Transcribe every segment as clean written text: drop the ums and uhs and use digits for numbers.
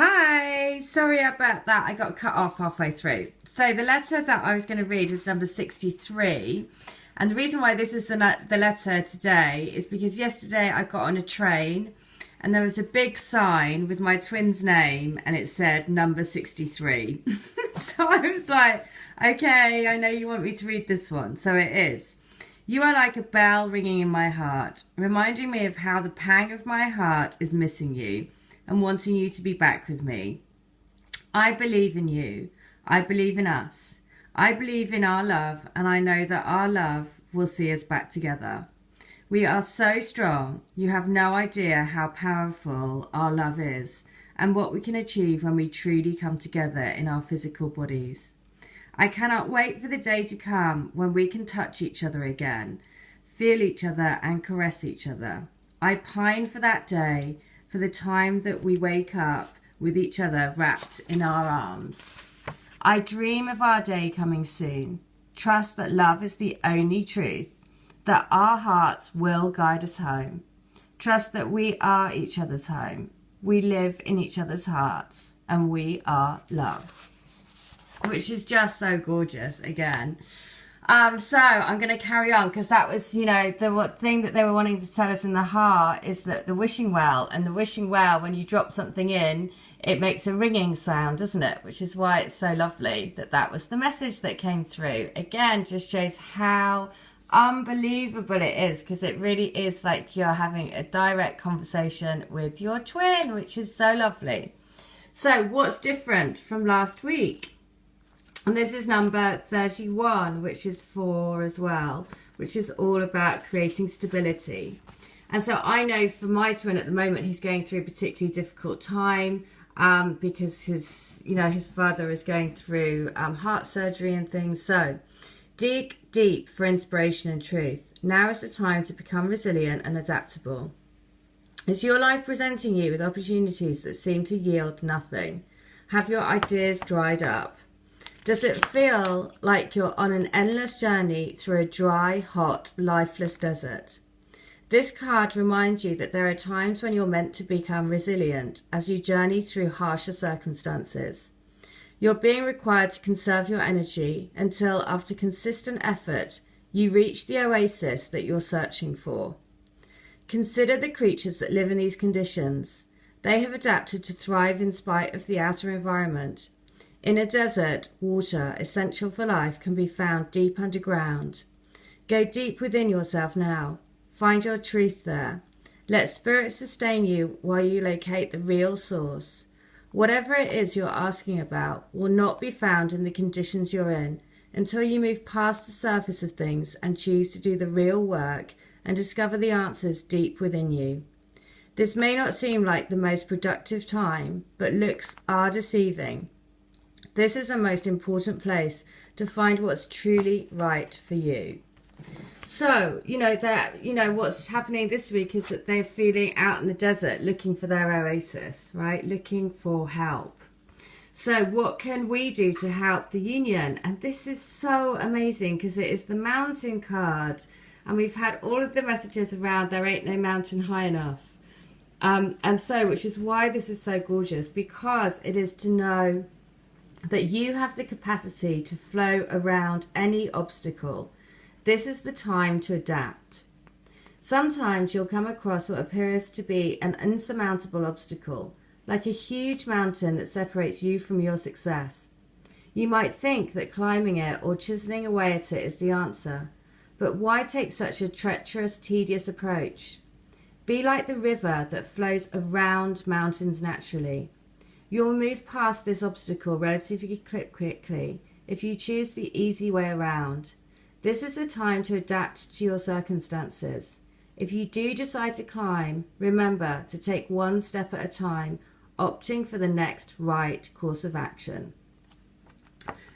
Hi, sorry about that. I got cut off halfway through. So the letter that I was going to read was number 63. And the reason why this is the letter today is because yesterday I got on a train and there was a big sign with my twin's name and it said number 63. So I was like, okay, I know you want me to read this one. So it is. You are like a bell ringing in my heart, reminding me of how the pang of my heart is missing you and wanting you to be back with me. I believe in you. I believe in us. I believe in our love, and I know that our love will see us back together. We are so strong. You have no idea how powerful our love is and what we can achieve when we truly come together in our physical bodies. I cannot wait for the day to come when we can touch each other again, feel each other and caress each other. I pine for that day, for the time that we wake up with each other wrapped in our arms. I dream of our day coming soon. Trust that love is the only truth, that our hearts will guide us home. Trust that we are each other's home. We live in each other's hearts, and we are love. Which is just so gorgeous again. So I'm going to carry on because that was, the thing that they were wanting to tell us in the heart is that the wishing well, and the wishing well, when you drop something in, it makes a ringing sound, doesn't it? Which is why it's so lovely that that was the message that came through. Again, just shows how unbelievable it is, because it really is like you're having a direct conversation with your twin, which is so lovely. So what's different from last week? And this is number 31, which is 4 as well, which is all about creating stability. And so I know for my twin at the moment, he's going through a particularly difficult time because his father is going through heart surgery and things. So dig deep for inspiration and truth. Now is the time to become resilient and adaptable. Is your life presenting you with opportunities that seem to yield nothing? Have your ideas dried up? Does it feel like you're on an endless journey through a dry, hot, lifeless desert? This card reminds you that there are times when you're meant to become resilient as you journey through harsher circumstances. You're being required to conserve your energy until, after consistent effort, you reach the oasis that you're searching for. Consider the creatures that live in these conditions. They have adapted to thrive in spite of the outer environment. In a desert, water, essential for life, can be found deep underground. Go deep within yourself now. Find your truth there. Let spirit sustain you while you locate the real source. Whatever it is you're asking about will not be found in the conditions you're in until you move past the surface of things and choose to do the real work and discover the answers deep within you. This may not seem like the most productive time, but looks are deceiving. This is the most important place to find what's truly right for you. So, what's happening this week is that they're feeling out in the desert looking for their oasis, right? Looking for help. So what can we do to help the union? And this is so amazing because it is the mountain card. And we've had all of the messages around there ain't no mountain high enough. Which is why this is so gorgeous, because it is to know that you have the capacity to flow around any obstacle. This is the time to adapt. Sometimes you'll come across what appears to be an insurmountable obstacle, like a huge mountain that separates you from your success. You might think that climbing it or chiseling away at it is the answer, but why take such a treacherous, tedious approach? Be like the river that flows around mountains naturally. You'll move past this obstacle relatively quickly if you choose the easy way around. This is the time to adapt to your circumstances. If you do decide to climb, remember to take one step at a time, opting for the next right course of action.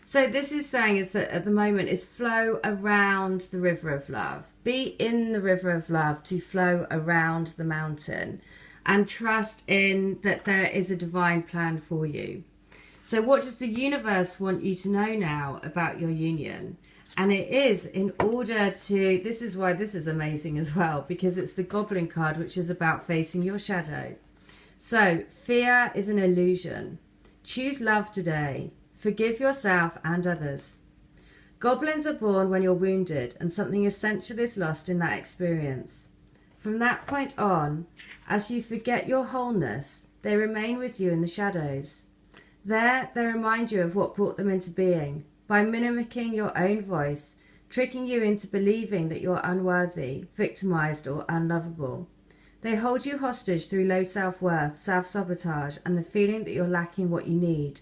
So this is saying is that at the moment is flow around the river of love. Be in the river of love to flow around the mountain. And trust in that there is a divine plan for you. So what does the universe want you to know now about your union? And it is in order to, this is why this is amazing as well, because it's the Goblin card, which is about facing your shadow. So, fear is an illusion. Choose love today. Forgive yourself and others. Goblins are born when you're wounded and something essential is lost in that experience. From that point on, as you forget your wholeness, they remain with you in the shadows. There, they remind you of what brought them into being, by mimicking your own voice, tricking you into believing that you're unworthy, victimized, or unlovable. They hold you hostage through low self-worth, self-sabotage, and the feeling that you're lacking what you need.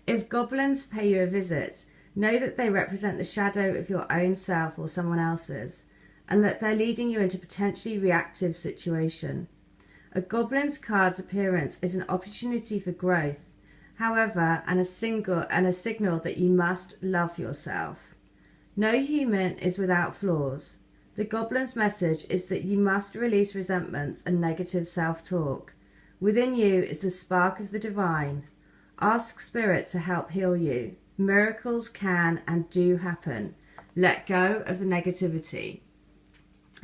If goblins pay you a visit, know that they represent the shadow of your own self or someone else's, and that they're leading you into a potentially reactive situation. A goblin's card's appearance is an opportunity for growth, however, and a signal that you must love yourself. No human is without flaws. The goblin's message is that you must release resentments and negative self-talk. Within you is the spark of the divine. Ask Spirit to help heal you. Miracles can and do happen. Let go of the negativity.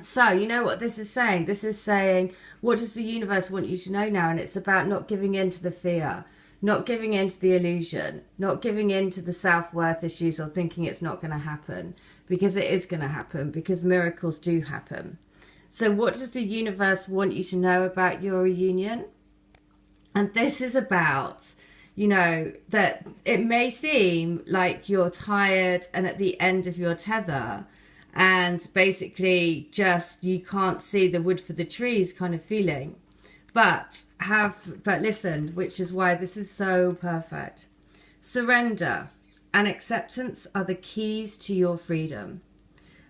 So, you know what this is saying? This is saying, what does the universe want you to know now? And it's about not giving in to the fear, not giving in to the illusion, not giving in to the self-worth issues or thinking it's not going to happen, because it is going to happen, because miracles do happen. So what does the universe want you to know about your reunion? And this is about, you know, that it may seem like you're tired and at the end of your tether, and basically just you can't see the wood for the trees kind of feeling. But listen, which is why this is so perfect. Surrender and acceptance are the keys to your freedom.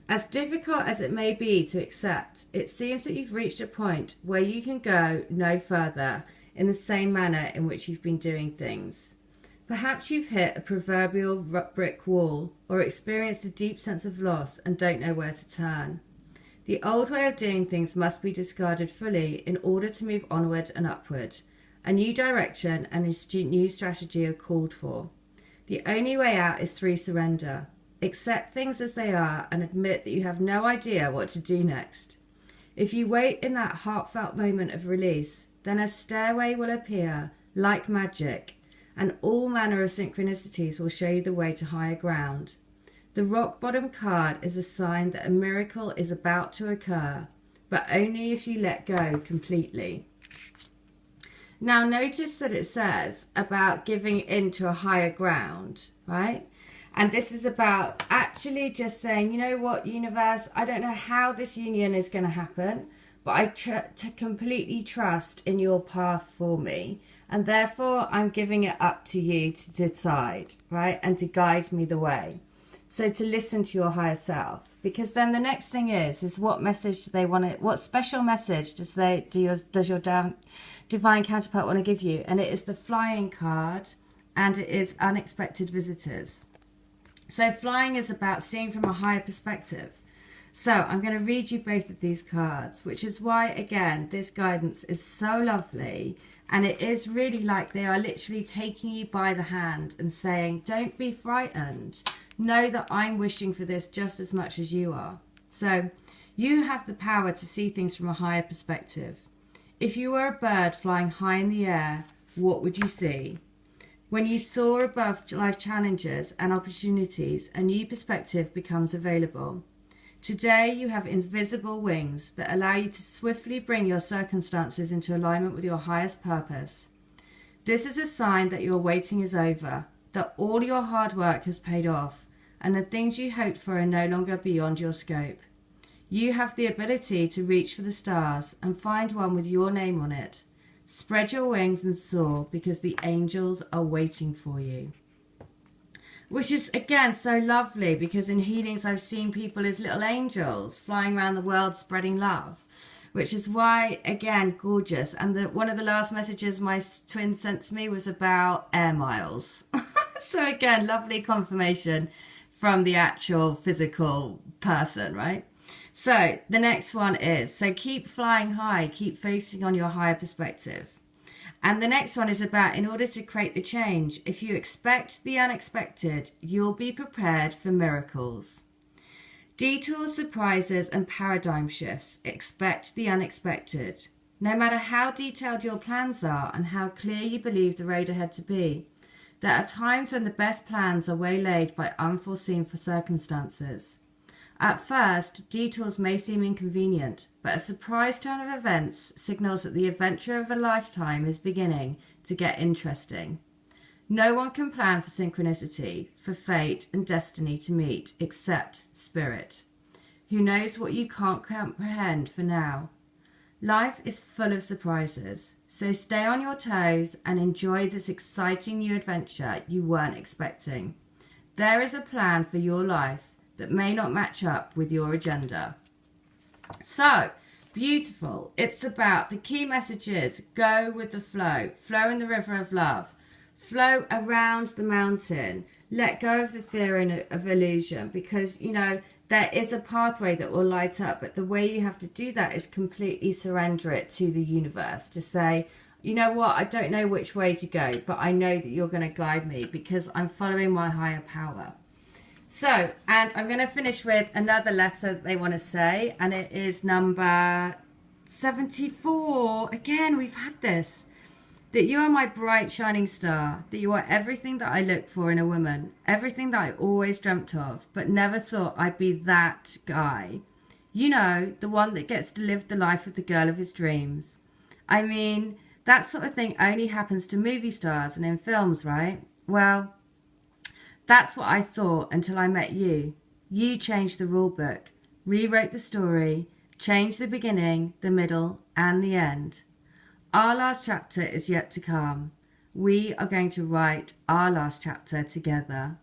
As difficult as it may be to accept, it seems that you've reached a point where you can go no further in the same manner in which you've been doing things. Perhaps you've hit a proverbial brick wall or experienced a deep sense of loss and don't know where to turn. The old way of doing things must be discarded fully in order to move onward and upward. A new direction and a new strategy are called for. The only way out is through surrender. Accept things as they are and admit that you have no idea what to do next. If you wait in that heartfelt moment of release, then a stairway will appear like magic, and all manner of synchronicities will show you the way to higher ground. The rock bottom card is a sign that a miracle is about to occur, but only if you let go completely. Now notice that it says about giving into a higher ground, right? And this is about actually just saying, you know what, universe, I don't know how this union is going to happen, but I completely trust in your path for me. And therefore, I'm giving it up to you to decide, right? And to guide me the way. So to listen to your higher self, because then the next thing is what message do they want to, what special message does your divine counterpart want to give you? And it is the flying card, and it is unexpected visitors. So flying is about seeing from a higher perspective. So I'm going to read you both of these cards, which is why, again, this guidance is so lovely. And it is really like they are literally taking you by the hand and saying, don't be frightened. Know that I'm wishing for this just as much as you are. So you have the power to see things from a higher perspective. If you were a bird flying high in the air, what would you see? When you soar above life challenges and opportunities, a new perspective becomes available. Today you have invisible wings that allow you to swiftly bring your circumstances into alignment with your highest purpose. This is a sign that your waiting is over, that all your hard work has paid off, and the things you hoped for are no longer beyond your scope. You have the ability to reach for the stars and find one with your name on it. Spread your wings and soar, because the angels are waiting for you. Which is, again, so lovely, because in healings I've seen people as little angels flying around the world spreading love, which is why, again, gorgeous. And one of the last messages my twin sent to me was about air miles. So again, lovely confirmation from the actual physical person, right? So the next one is, so keep flying high, keep focusing on your higher perspective. And the next one is about, in order to create the change, if you expect the unexpected, you'll be prepared for miracles. Detours, surprises, and paradigm shifts. Expect the unexpected. No matter how detailed your plans are and how clear you believe the road ahead to be, there are times when the best plans are waylaid by unforeseen circumstances. At first, detours may seem inconvenient, but a surprise turn of events signals that the adventure of a lifetime is beginning to get interesting. No one can plan for synchronicity, for fate and destiny to meet, except Spirit, who knows what you can't comprehend for now. Life is full of surprises, so stay on your toes and enjoy this exciting new adventure you weren't expecting. There is a plan for your life that may not match up with your agenda. So, beautiful. It's about the key messages. Go with the flow. Flow in the river of love. Flow around the mountain. Let go of the fear of illusion, because, you know, there is a pathway that will light up, but the way you have to do that is completely surrender it to the universe, to say, you know what, I don't know which way to go, but I know that you're going to guide me because I'm following my higher power. So, and I'm going to finish with another letter they want to say, and it is number 74. Again, we've had this. That you are my bright shining star, that you are everything that I look for in a woman, everything that I always dreamt of, but never thought I'd be that guy. You know, the one that gets to live the life of the girl of his dreams. I mean, that sort of thing only happens to movie stars and in films, right? Well, that's what I thought until I met you. You changed the rule book, rewrote the story, changed the beginning, the middle, and the end. Our last chapter is yet to come. We are going to write our last chapter together.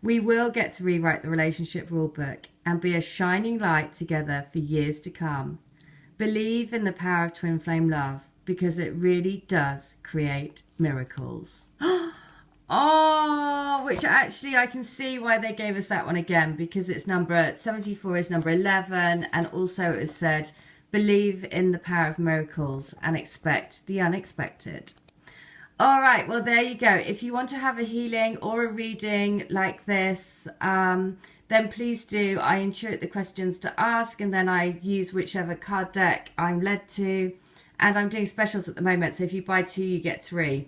We will get to rewrite the relationship rulebook and be a shining light together for years to come. Believe in the power of twin flame love, because it really does create miracles. Oh, which actually I can see why they gave us that one again, because it's number 74 is number 11, and also it said, believe in the power of miracles and expect the unexpected. All right, well, there you go. If you want to have a healing or a reading like this, then please do. I intuit the questions to ask, and then I use whichever card deck I'm led to. And I'm doing specials at the moment, so if you buy 2, you get 3.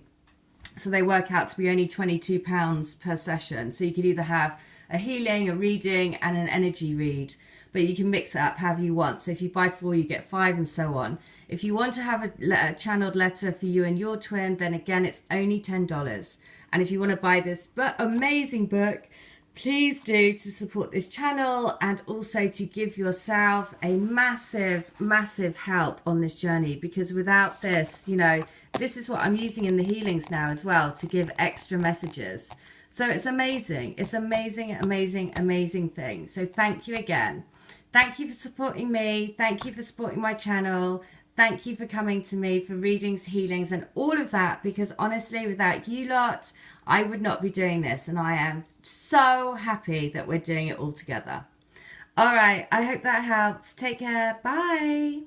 So they work out to be only £22 per session. So you could either have a healing, a reading, and an energy read. But you can mix it up however you want. So if you buy 4, you get 5, and so on. If you want to have a channeled letter for you and your twin, then again, it's only $10. And if you want to buy this amazing book, please do, to support this channel and also to give yourself a massive, massive help on this journey. Because without this, you know, this is what I'm using in the healings now as well, to give extra messages. So it's amazing. It's amazing, amazing, amazing thing. So thank you again. Thank you for supporting me. Thank you for supporting my channel. Thank you for coming to me for readings, healings, and all of that. Because honestly, without you lot, I would not be doing this. And I am so happy that we're doing it all together. All right. I hope that helps. Take care. Bye.